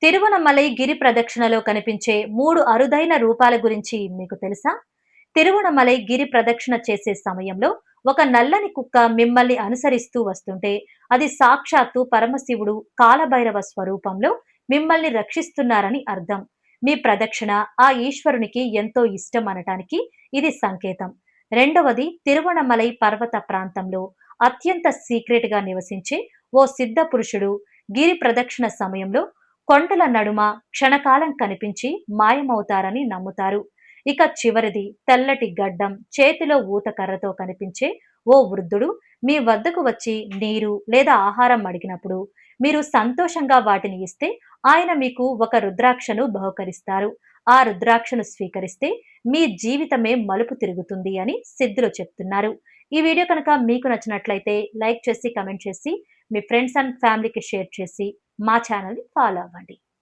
తిరువణమలై గిరి ప్రదక్షిణలో కనిపించే 3 అరుదైన రూపాల గురించి మీకు తెలుసా? తిరువణమలై గిరి ప్రదక్షిణ చేసే సమయంలో ఒక నల్లని కుక్క మిమ్మల్ని అనుసరిస్తూ వస్తుంటే అది సాక్షాత్తు పరమశివుడు కాలభైరవ స్వరూపంలో మిమ్మల్ని రక్షిస్తున్నారని అర్థం. మీ ప్రదక్షిణ ఆ ఈశ్వరునికి ఎంతో ఇష్టం అనటానికి ఇది సంకేతం. రెండవది, తిరువణమలై పర్వత ప్రాంతంలో అత్యంత సీక్రెట్ గా నివసించే ఓ సిద్ధ పురుషుడు గిరి ప్రదక్షిణ సమయంలో కొండల నడుమ క్షణకాలం కనిపించి మాయమవుతారని నమ్ముతారు. ఇక చివరిది, తెల్లటి గడ్డం, చేతిలో ఊతకర్రతో కనిపించే ఓ వృద్ధుడు మీ వద్దకు వచ్చి నీరు లేదా ఆహారం అడిగినప్పుడు మీరు సంతోషంగా వాటిని ఇస్తే ఆయన మీకు ఒక రుద్రాక్షను బహుకరిస్తారు. ఆ రుద్రాక్షను స్వీకరిస్తే మీ జీవితమే మలుపు తిరుగుతుంది అని సిద్ధులు చెప్తున్నారు. ఈ వీడియో కనుక మీకు నచ్చినట్లయితే లైక్ చేసి, కమెంట్ చేసి, మీ ఫ్రెండ్స్ అండ్ ఫ్యామిలీకి షేర్ చేసి మా ఛానల్ని ఫాలో అవ్వండి.